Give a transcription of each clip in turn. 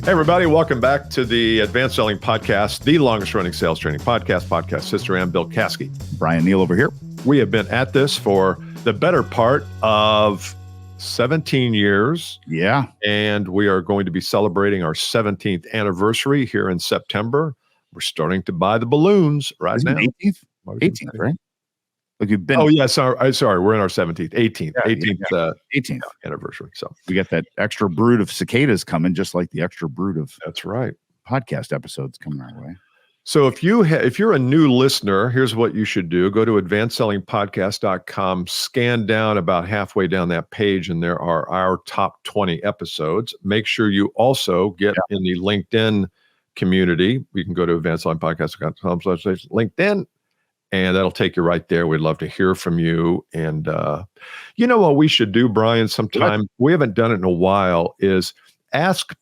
Hey, everybody. Welcome back to the Advanced Selling Podcast, the longest running sales training podcast sister. I'm Bill Caskey. Bryan Neal over here. We have been at this for the better part of 17 years. Yeah. And we are going to be celebrating our 17th anniversary here in September. We're starting to buy the balloons right now. 18th, right? Like you've been. Oh, yeah. Sorry. We're in our 17th, 18th, Yeah, 18th, 18th anniversary. So we got that extra brood of cicadas coming, just like the extra brood of that's right. podcast episodes coming our way. So if you're a new listener, here's what you should do. Go to advancedsellingpodcast.com, scan down about halfway down that page, and there are our top 20 episodes. Make sure you also get in the LinkedIn community. You can go to advancedsellingpodcast.com/LinkedIn, and that'll take you right there. We'd love to hear from you. And you know what we should do, Bryan, sometime, we haven't done it in a while, is ask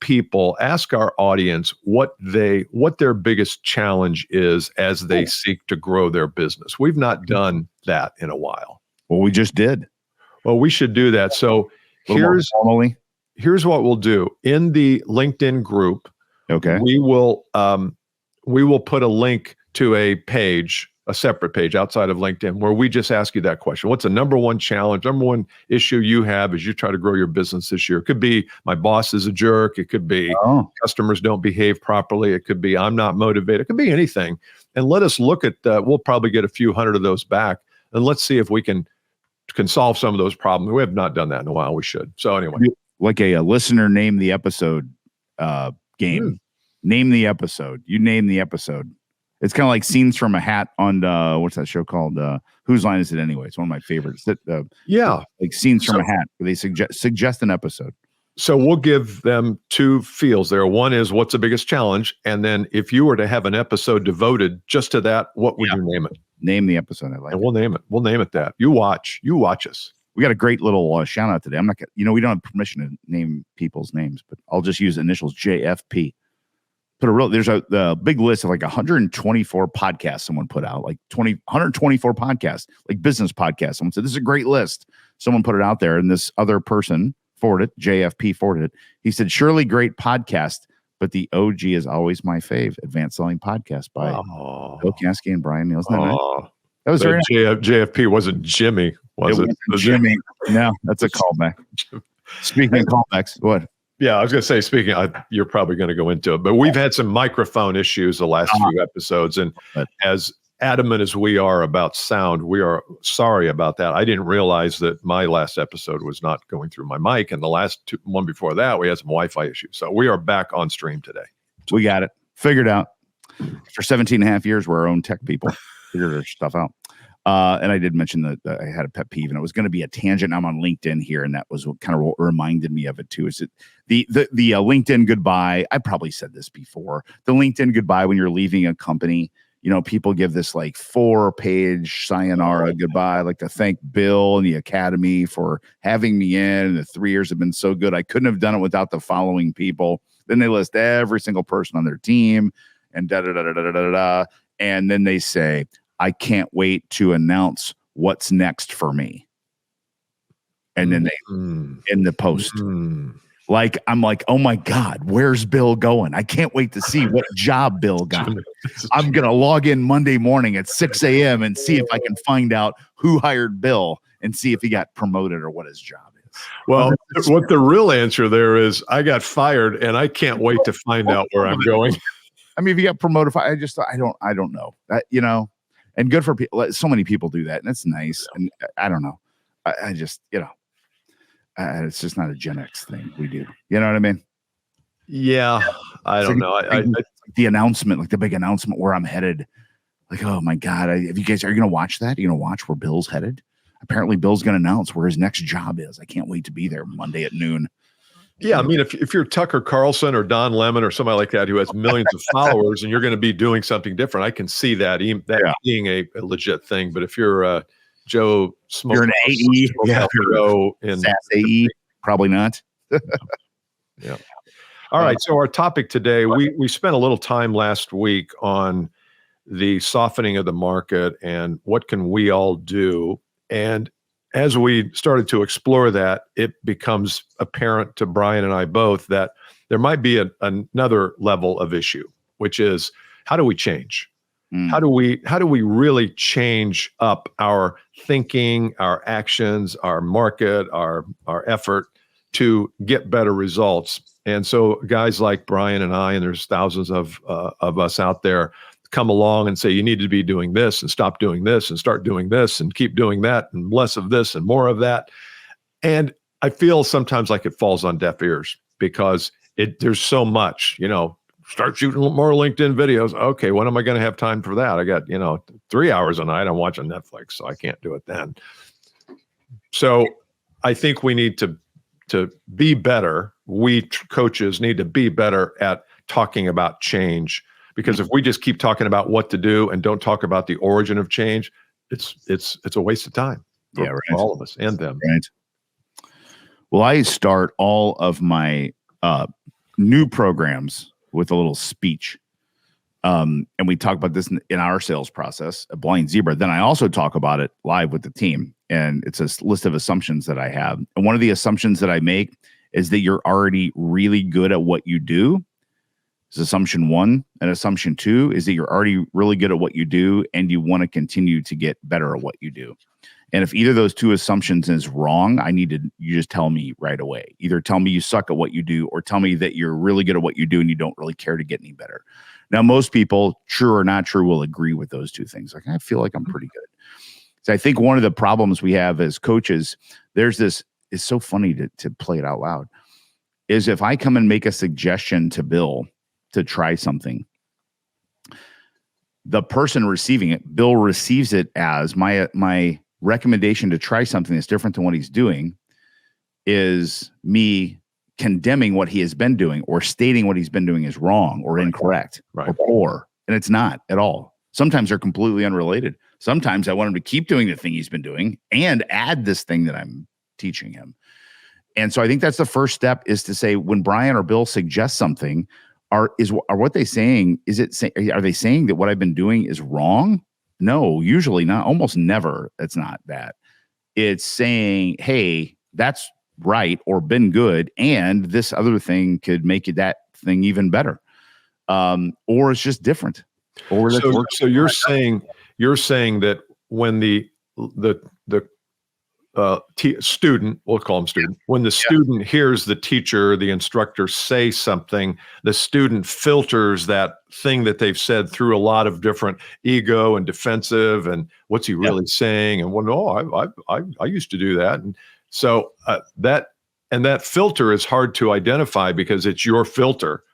our audience what their biggest challenge is as they seek to grow their business. We've not done that in a while. Well, we just did. Well, we should do that. So here's what we'll do. In the LinkedIn group, we will put a link to a separate page outside of LinkedIn where we just ask you that question. What's the number one challenge, number one issue you have as you try to grow your business this year? It could be my boss is a jerk. It could be customers don't behave properly. It could be I'm not motivated. It could be anything. And let us look at, we'll probably get a few hundred of those back. And let's see if we can solve some of those problems. We have not done that in a while. We should. So anyway. Like a listener name the episode game. Name the episode. You name the episode. It's kind of like Scenes from a Hat on what's that show called? Whose Line Is It Anyway? It's one of my favorites. Like Scenes from a Hat, where they suggest an episode. So we'll give them two fields there. One is what's the biggest challenge, and then if you were to have an episode devoted just to that, what would you name it? Name the episode. I like. And we'll name it. We'll name it that. You watch us. We got a great little shout out today. I'm not gonna, we don't have permission to name people's names, but I'll just use initials JFP. There's a big list of like 124 podcasts someone put out, like 124 podcasts, like business podcasts. Someone said, this is a great list. Someone put it out there, and this other person JFP forwarded it. He said, surely great podcast, but the OG is always my fave, Advanced Selling Podcast by Bill Caskey and Bryan Neal. Isn't that nice? That was very nice. JFP wasn't Jimmy, was it? Jimmy. No, that's a callback. Speaking of callbacks, what? Yeah, I was going to say, you're probably going to go into it, but we've had some microphone issues the last few episodes. And as adamant as we are about sound, we are sorry about that. I didn't realize that my last episode was not going through my mic. And the one before that, we had some Wi-Fi issues. So we are back on stream today. We got it figured out. For 17 and a half years, we're our own tech people. Figured our stuff out. And I did mention that I had a pet peeve, and it was going to be a tangent. I'm on LinkedIn here, and that was what kind of reminded me of it too. Is it the LinkedIn goodbye? I probably said this before. The LinkedIn goodbye when you're leaving a company. People give this like 4-page sayonara goodbye, like to thank Bill and the Academy for having me in. And the 3 years have been so good. I couldn't have done it without the following people. Then they list every single person on their team, and da da da da da da da. And then they say, I can't wait to announce what's next for me. And then they in the post, like, I'm like, oh my God, where's Bill going? I can't wait to see what job Bill got. I'm going to log in Monday morning at 6 a.m. and see if I can find out who hired Bill and see if he got promoted or what his job is. Well, what the real answer there is, I got fired and I can't wait to find out where I'm going. I mean, if you got promoted, I don't know that, and good for people. So many people do that, and it's nice. And I don't know. I just, it's just not a Gen X thing we do. You know what I mean? Yeah, I don't know. The announcement, like the big announcement where I'm headed. Like, oh my God! Are you going to watch that? Are you going to watch where Bill's headed? Apparently, Bill's going to announce where his next job is. I can't wait to be there Monday at noon. Yeah, I mean, if you're Tucker Carlson or Don Lemon or somebody like that who has millions of followers and you're going to be doing something different, I can see that being a legit thing. But if you're Joe Smoke, you're an AE, in SAS AE, probably not. Yeah. All right. So our topic today, we spent a little time last week on the softening of the market and what can we all do. And as we started to explore that, it becomes apparent to Bryan and I both that there might be another level of issue, which is, how do we change? How do we really change up our thinking, our actions, our market, our effort to get better results? And so guys like Bryan and I, and there's thousands of us out there, come along and say, you need to be doing this and stop doing this and start doing this and keep doing that and less of this and more of that. And I feel sometimes like it falls on deaf ears because there's so much, start shooting more LinkedIn videos. Okay, when am I going to have time for that? I got, 3 hours a night. I'm watching Netflix, so I can't do it then. So I think we need to be better. We coaches need to be better at talking about change, because if we just keep talking about what to do and don't talk about the origin of change, it's a waste of time for all of us and them. Right. Well, I start all of my new programs with a little speech. And we talk about this in our sales process at Blind Zebra. Then I also talk about it live with the team. And it's a list of assumptions that I have. And one of the assumptions that I make is that you're already really good at what you do. Is assumption one. And assumption two is that you're already really good at what you do and you want to continue to get better at what you do. And if either of those two assumptions is wrong, you just tell me right away. Either tell me you suck at what you do, or tell me that you're really good at what you do and you don't really care to get any better. Now, most people, true or not true, will agree with those two things. Like, I feel like I'm pretty good. So I think one of the problems we have as coaches, it's so funny to play it out loud, is if I come and make a suggestion to Bill to try something, the person receiving it, Bill receives it as my recommendation to try something that's different than what he's doing is me condemning what he has been doing or stating what he's been doing is wrong or incorrect or poor. And it's not at all. Sometimes they're completely unrelated. Sometimes I want him to keep doing the thing he's been doing and add this thing that I'm teaching him. And so I think that's the first step, is to say, when Bryan or Bill suggests something, are what they saying? Are they saying that what I've been doing is wrong? No, usually not. Almost never. It's not that. It's saying, hey, that's right, or been good, and this other thing could make that thing even better, or it's just different. Or so you're saying that when the student, we'll call him student, when the student hears the teacher, the instructor say something, the student filters that thing that they've said through a lot of different ego and defensive and what's he really saying, and I used to do that, and so that filter is hard to identify because it's your filter.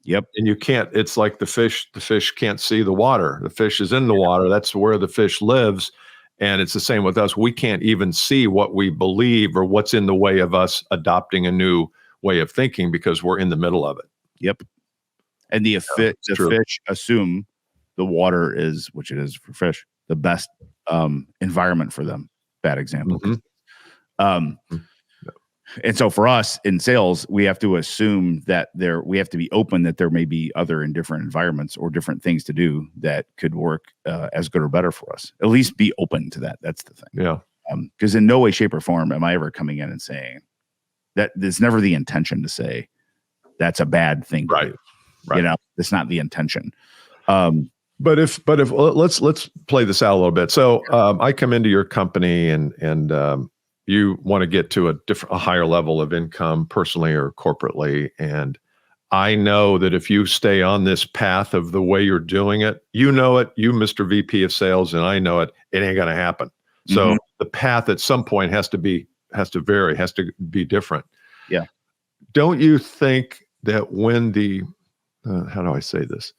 Yep. And you can't, it's like the fish can't see the water. The fish is in the water. That's where the fish lives. And it's the same with us. We can't even see what we believe or what's in the way of us adopting a new way of thinking because we're in the middle of it. Yep. And the fish assume the water is, which it is for fish, the best environment for them. Bad example. And so for us in sales, we have to assume that we have to be open that there may be other and different environments or different things to do that could work as good or better for us. At least be open to that. That's the thing. Yeah. Because in no way, shape, or form am I ever coming in and saying that. There's never the intention to say that's a bad thing. Right. It's not the intention. But if let's play this out a little bit. So I come into your company and you want to get to a higher level of income personally or corporately. And I know that if you stay on this path of the way you're doing it, you know it, you, Mr. VP of sales, and I know it, it ain't going to happen. So the path at some point has to vary, has to be different. Yeah. Don't you think that when how do I say this?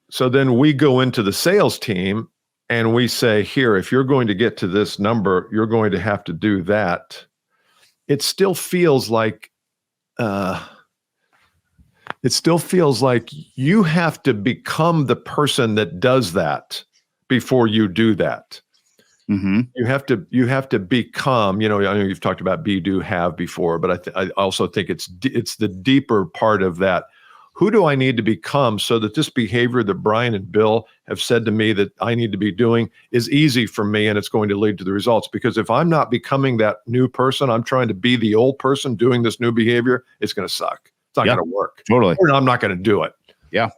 So then we go into the sales team and we say, here, if you're going to get to this number, you're going to have to do that. It still feels like you have to become the person that does that before you do that. Mm-hmm. You have to become, I know you've talked about be, do, have before, but I also think it's the deeper part of that. who do I need to become so that this behavior that Bryan and Bill have said to me that I need to be doing is easy for me and it's going to lead to the results? Because if I'm not becoming that new person, I'm trying to be the old person doing this new behavior, it's going to suck. It's not going to work. Totally. Or I'm not going to do it. Yeah.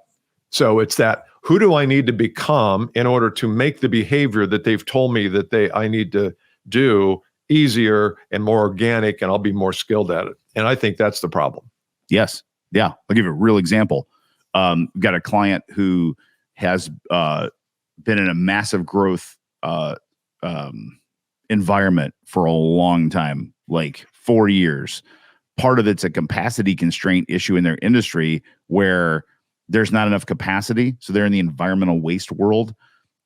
So it's that, who do I need to become in order to make the behavior that they've told me that I need to do easier and more organic, and I'll be more skilled at it. And I think that's the problem. Yes. Yeah. I'll give you a real example. Got a client who has been in a massive growth environment for a long time, like 4 years. Part of it's a capacity constraint issue in their industry where there's not enough capacity. So they're in the environmental waste world,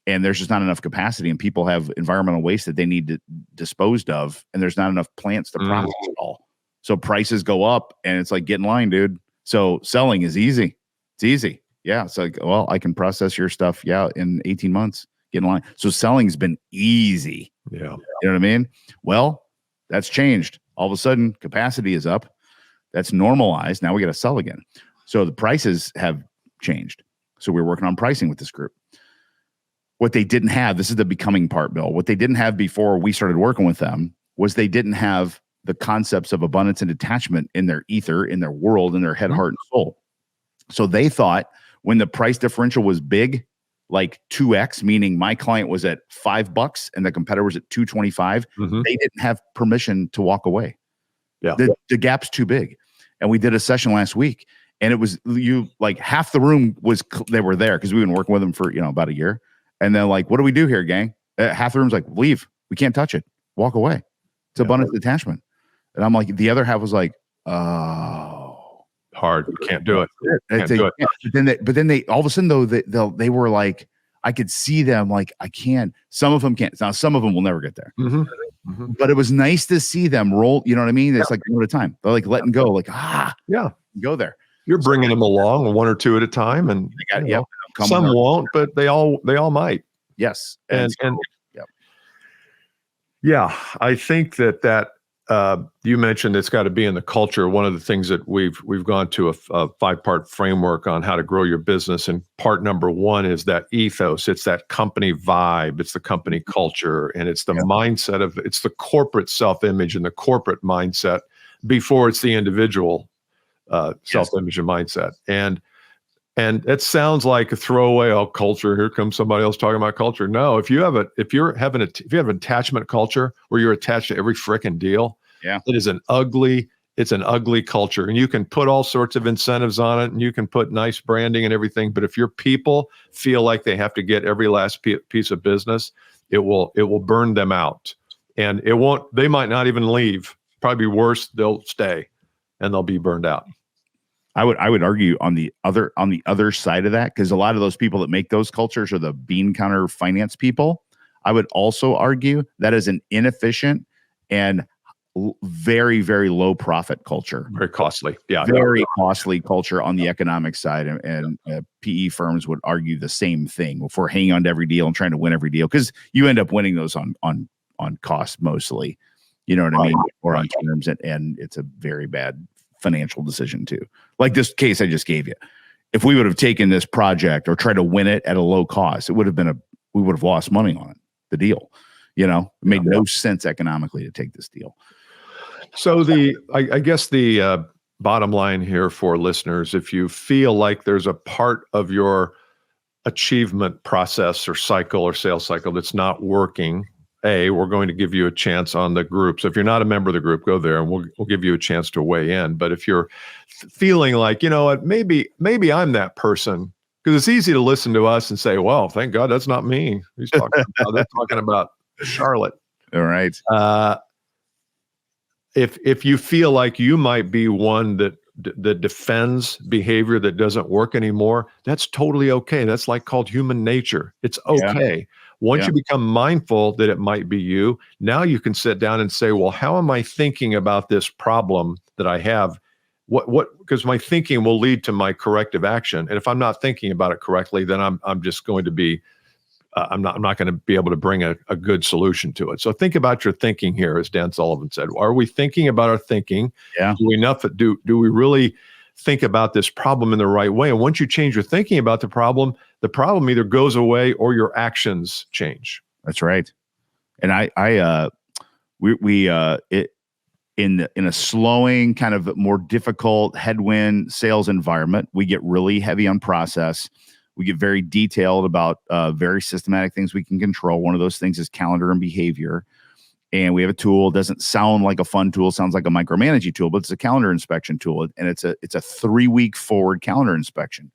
and there's just not enough capacity, and people have environmental waste that they need to disposed of, and there's not enough plants to process it all. So prices go up, and it's like, get in line, dude. So selling is easy. It's easy. Yeah. It's like, well, I can process your stuff. Yeah. In 18 months, get in line. So selling's been easy. Yeah. You know what I mean? Well, that's changed. All of a sudden, capacity is up. That's normalized. Now we got to sell again. So the prices have changed. So we're working on pricing with this group. What they didn't have, this is the becoming part, Bill. What they didn't have before we started working with them was they didn't have the concepts of abundance and detachment in their ether, in their world, in their head, heart, and soul. So they thought when the price differential was big, like 2x, meaning my client was at $5 and the competitor was at $2.25, they didn't have permission to walk away. Yeah. The gap's too big. And we did a session last week, and it was like half the room they were there because we've been working with them for about a year. And then like, what do we do here, gang? Half the room's like, leave. We can't touch it. Walk away. It's abundance detachment. And I'm like, the other half was like, oh, hard. You can't do it. Can't do it. But then they all of a sudden though, they were like, I could see them like, I can't. Some of them can't. Now some of them will never get there. But it was nice to see them roll. You know what I mean? It's like one at a time. They're like letting go. Like go there. You're bringing them along one or two at a time, and some won't, but they all might. Yes, and yeah, I think that you mentioned it's got to be in the culture. One of the things that we've gone to a 5-part framework on how to grow your business, and part number 1 is that ethos. It's that company vibe. It's the company culture, and it's the mindset it's the corporate self-image and the corporate mindset before it's the individual self-image and mindset. And it sounds like a throwaway culture. Here comes somebody else talking about culture. No, if you have an attachment culture where you're attached to every frickin' deal, it is an ugly culture. And you can put all sorts of incentives on it, and you can put nice branding and everything. But if your people feel like they have to get every last piece of business, it will burn them out. And they might not even leave. Probably worse, they'll stay and they'll be burned out. I would argue on the other side of that, because a lot of those people that make those cultures are the bean counter finance people. I would also argue that is an inefficient and very, very low profit culture. Very costly. Yeah. Very costly culture on the economic side. And PE firms would argue the same thing if we're hanging on to every deal and trying to win every deal, because you end up winning those on cost mostly. You know what I mean? Or on terms, and it's a very bad financial decision too. Like this case I just gave you. If we would have taken this project or tried to win it at a low cost, we would have lost money on it, the deal. It made no sense economically to take this deal. So I guess the bottom line here for listeners, if you feel like there's a part of your achievement process or cycle or sales cycle that's not working, we're going to give you a chance on the group. So if you're not a member of the group, go there and we'll give you a chance to weigh in. But if you're feeling like, you know what, maybe I'm that person, because it's easy to listen to us and say, well, thank God that's not me. They're talking about Charlotte. All right. If you feel like you might be one that defends behavior that doesn't work anymore, that's totally okay. That's called human nature. It's okay. Yeah. Once you become mindful that it might be you, now you can sit down and say, well, how am I thinking about this problem that I have? Because my thinking will lead to my corrective action. And if I'm not thinking about it correctly, then I'm just going to be, I'm not going to be able to bring a good solution to it. So think about your thinking here, as Dan Sullivan said. Are we thinking about our thinking? Yeah. Do we really think about this problem in the right way. And once you change your thinking about the problem either goes away or your actions change. That's right. And in a slowing, kind of more difficult headwind sales environment, we get really heavy on process. We get very detailed about very systematic things we can control. One of those things is calendar and behavior. And we have a tool. It doesn't sound like a fun tool. It sounds like a micromanaging tool, but it's a calendar inspection tool. And it's a 3-week forward calendar inspection.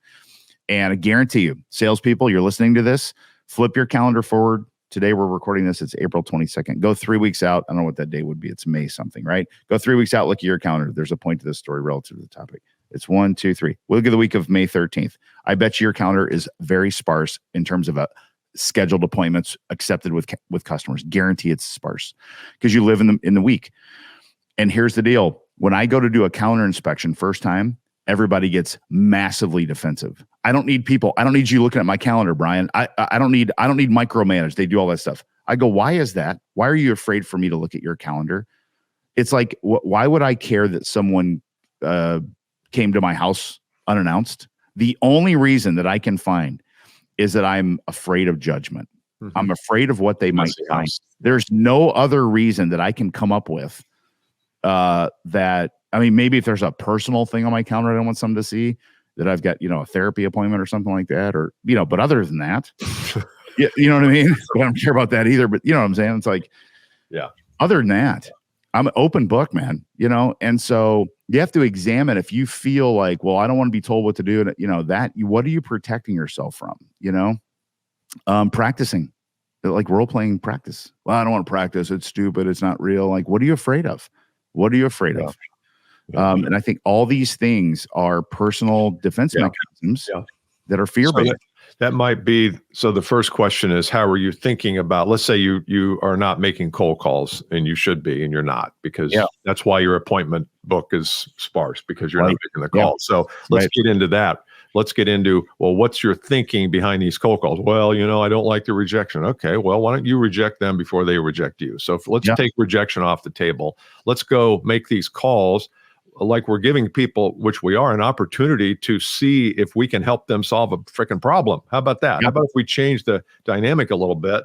And I guarantee you, salespeople, you're listening to this, flip your calendar forward. Today we're recording this. It's April 22nd. Go 3 weeks out. I don't know what that day would be. It's May something, right? Go 3 weeks out. Look at your calendar. There's a point to this story relative to the topic. It's 1, 2, 3. We'll look at the week of May 13th. I bet you your calendar is very sparse in terms of scheduled appointments accepted with customers. Guarantee it's sparse because you live in the week. And here's the deal. When I go to do a calendar inspection first time, everybody gets massively defensive. I don't need you looking at my calendar, Bryan. I don't need micromanage. They do all that stuff. I go, why is that? Why are you afraid for me to look at your calendar? It's like, why would I care that someone came to my house unannounced? The only reason that I can find is that I'm afraid of judgment. Mm-hmm. I'm afraid of what they might find. There's no other reason that I can come up with maybe if there's a personal thing on my calendar I don't want someone to see, that I've got, a therapy appointment or something like that, or, but other than that, you know what I mean? I don't care about that either, but you know what I'm saying? It's like, yeah, other than that, I'm an open book, man, and so you have to examine if you feel like, well, I don't want to be told what to do. And what are you protecting yourself from? Practicing, like role-playing practice. Well, I don't want to practice. It's stupid. It's not real. Like, what are you afraid of? What are you afraid of? And I think all these things are personal defense mechanisms that are fear-based. So that might be. So the first question is, how are you thinking about, let's say you are not making cold calls and you should be, and you're not, because that's why your appointment book is sparse, because you're not making the call. So let's get into that. Let's get into, well, what's your thinking behind these cold calls? Well, I don't like the rejection. Okay, well, why don't you reject them before they reject you? So let's take rejection off the table. Let's go make these calls like we're giving people, which we are, an opportunity to see if we can help them solve a freaking problem. How about that? How about if we change the dynamic a little bit?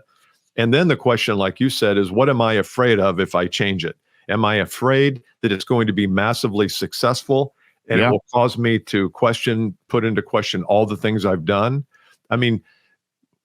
And then the question, like you said, is what am I afraid of if I change it? Am I afraid that it's going to be massively successful and it will cause me to put into question all the things I've done? I mean,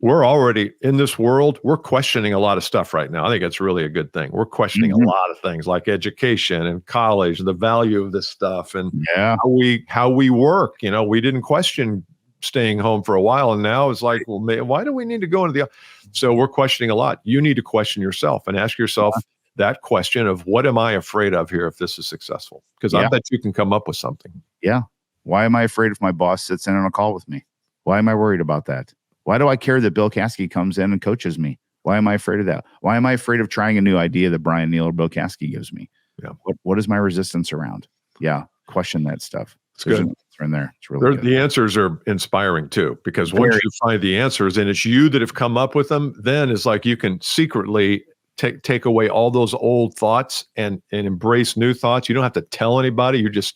we're already in this world, we're questioning a lot of stuff right now. I think it's really a good thing. We're questioning a lot of things like education and college, the value of this stuff, and how we work. We didn't question staying home for a while, and now it's like, well, why do we need to go into the? So we're questioning a lot. You need to question yourself and ask yourself that question of, what am I afraid of here if this is successful? Because I bet you can come up with something. Yeah. Why am I afraid if my boss sits in on a call with me? Why am I worried about that? Why do I care that Bill Caskey comes in and coaches me? Why am I afraid of that? Why am I afraid of trying a new idea that Bryan Neal or Bill Caskey gives me? Yeah. What is my resistance around? Yeah. Question that stuff. It's good. It's in there. It's really good. The answers are inspiring too, because once you find the answers and it's you that have come up with them, then it's like you can secretly take away all those old thoughts and embrace new thoughts. You don't have to tell anybody. You just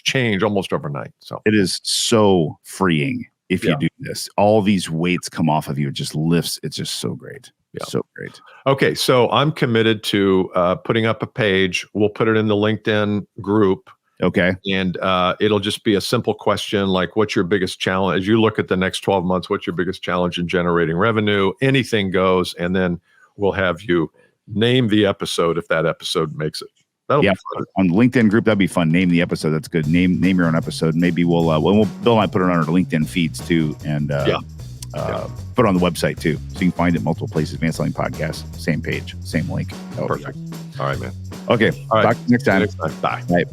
change almost overnight. So it is so freeing. If you do this, all these weights come off of you. It just lifts. It's just so great. Yeah. So great. Okay. So I'm committed to putting up a page. We'll put it in the LinkedIn group. Okay. And it'll just be a simple question like, what's your biggest challenge? As you look at the next 12 months, what's your biggest challenge in generating revenue? Anything goes. And then we'll have you name the episode if that episode makes it. That'll be fun. On the LinkedIn group, that'd be fun. Name the episode. That's good. Name your own episode. Maybe we'll Bill and I put it on our LinkedIn feeds too, and put it on the website too, so you can find it multiple places. Advanced Selling Podcast, same page, same link. Perfect. All right, man. Okay. All right. Talk to you next time. Bye. Bye.